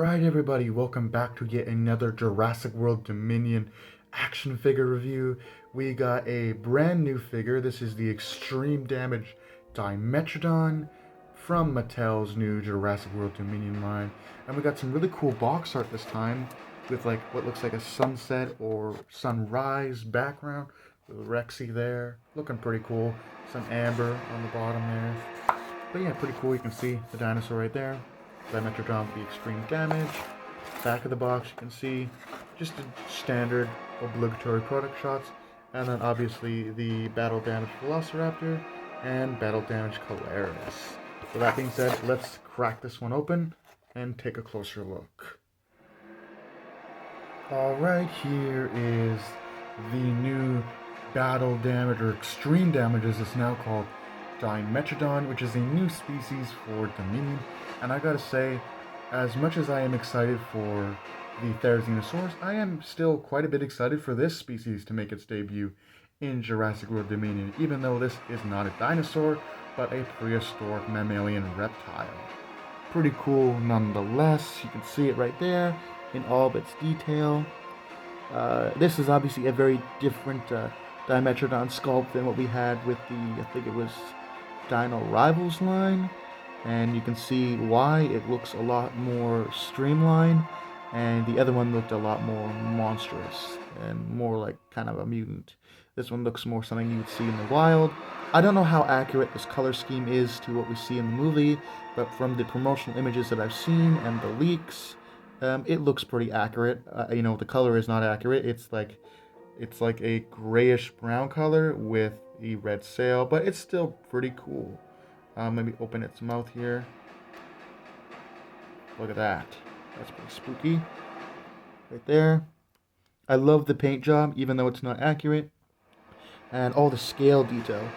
Alright everybody, welcome back to yet another Jurassic World Dominion action figure review. We got a brand new figure. This is the Extreme Damage Dimetrodon from Mattel's new Jurassic World Dominion line. And we got some really cool box art this time with like what looks like a sunset or sunrise background with Rexy there. Looking pretty cool. Some amber on the bottom there. But yeah, pretty cool. You can see the dinosaur right there. Dimetrodon with the extreme damage. Back of the box, you can see just the standard obligatory product shots, and then obviously the battle damage Velociraptor and battle damage Calaris. With that being said, let's crack this one open and take a closer look. Alright, here is the new battle damage, or extreme damage as it's now called, Dimetrodon, which is a new species for Dominion. And I gotta say, as much as I am excited for the Therizinosaurus, I am still quite a bit excited for this species to make its debut in Jurassic World Dominion, even though this is not a dinosaur, but a prehistoric mammalian reptile. Pretty cool nonetheless. You can see it right there in all of its detail. This is obviously a very different Dimetrodon sculpt than what we had with the, I think it was Dino Rivals line. And you can see why it looks a lot more streamlined, and the other one looked a lot more monstrous and more like kind of a mutant. This one looks more something you would see in the wild. I don't know how accurate this color scheme is to what we see in the movie, but from the promotional images that I've seen and the leaks, it looks pretty accurate. The color is not accurate. It's like a grayish brown color with the red sail, but it's still pretty cool. Maybe open its mouth here. Look at that. That's pretty spooky. Right there. I love the paint job, even though it's not accurate. And all the scale detail.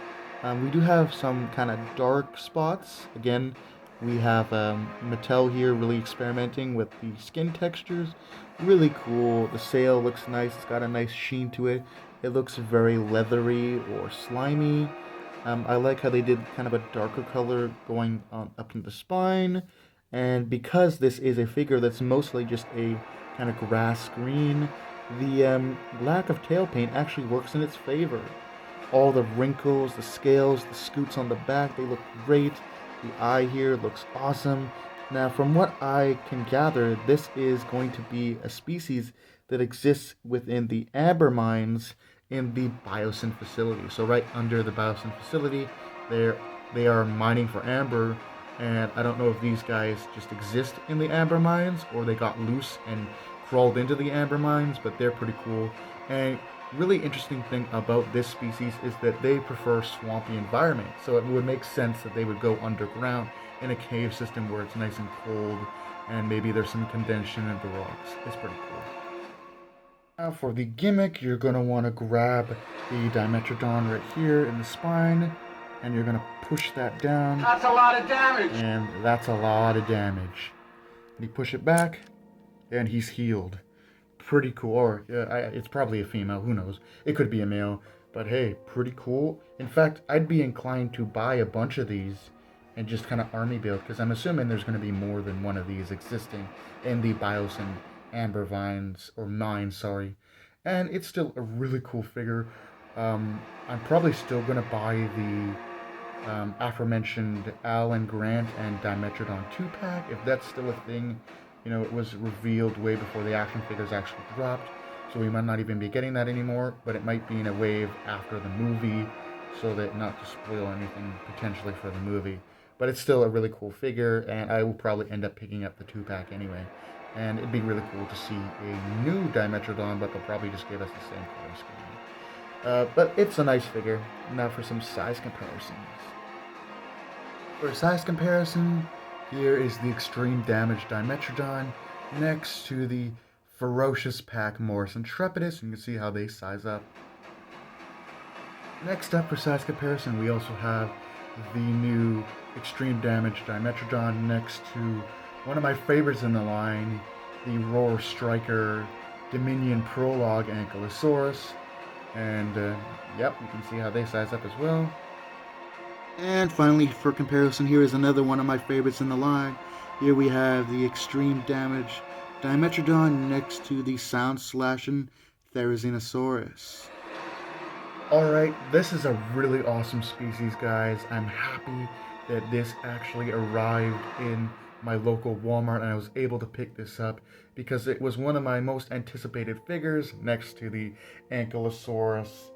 We do have some kind of dark spots. Again, we have Mattel here really experimenting with the skin textures. Really cool. The sail looks nice. It's got a nice sheen to it. It looks very leathery or slimy. I like how they did kind of a darker color going up to the spine. And because this is a figure that's mostly just a kind of grass green, the lack of tail paint actually works in its favor. All the wrinkles, the scales, the scoots on the back, they look great. The eye here looks awesome. Now, from what I can gather, this is going to be a species that exists within the amber mines in the Biosyn facility. So right under the Biosyn facility, they are mining for amber, and I don't know if these guys just exist in the amber mines or they got loose and crawled into the amber mines, but they're pretty cool. And really interesting thing about this species is that they prefer swampy environment, so it would make sense that they would go underground in a cave system where it's nice and cold and maybe there's some condensation in the rocks. It's pretty cool. Now for the gimmick, you're going to want to grab the Dimetrodon right here in the spine, and you're going to push that down. That's a lot of damage! And that's a lot of damage. And you push it back, and he's healed. Pretty cool. Or it's probably a female, who knows. It could be a male, but hey, pretty cool. In fact, I'd be inclined to buy a bunch of these and just kind of army build, because I'm assuming there's going to be more than one of these existing in the Biosyn amber vines, or mines, sorry. And it's still a really cool figure. I'm probably still going to buy the aforementioned Alan Grant and Dimetrodon 2-pack, if that's still a thing. You know, it was revealed way before the action figures actually dropped, so we might not even be getting that anymore, but it might be in a wave after the movie, so that not to spoil anything potentially for the movie. But it's still a really cool figure, and I will probably end up picking up the 2-pack anyway. And it'd be really cool to see a new Dimetrodon, but they'll probably just give us the same color scheme. But it's a nice figure. Now for some size comparisons. For a size comparison, here is the Extreme Damage Dimetrodon next to the Ferocious Pack Morris Intrepidus, and you can see how they size up. Next up for size comparison, we also have the new Extreme Damage Dimetrodon next to one of my favorites in the line, the Roar Striker Dominion Prologue Ankylosaurus. And yep, you can see how they size up as well. And finally, for comparison, here is another one of my favorites in the line, Here we have the extreme damage Dimetrodon next to the sound slashing Therizinosaurus. Alright, this is a really awesome species, guys. I'm happy that this actually arrived in my local Walmart and I was able to pick this up because it was one of my most anticipated figures next to the Ankylosaurus,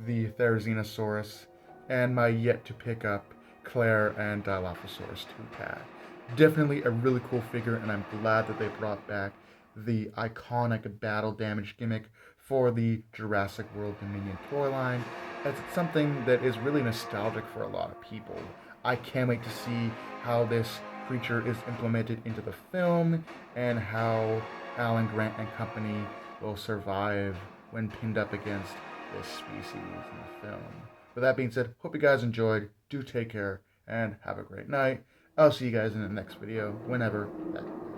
the Therizinosaurus, and my yet to pick up Claire and Dilophosaurus 2-pack. Definitely a really cool figure, and I'm glad that they brought back the iconic battle damage gimmick for the Jurassic World Dominion toy line, as it's something that is really nostalgic for a lot of people. I can't wait to see how this creature is implemented into the film and how Alan Grant and company will survive when pinned up against this species in the film. With that being said, hope you guys enjoyed. Do take care and have a great night. I'll see you guys in the next video, whenever that is.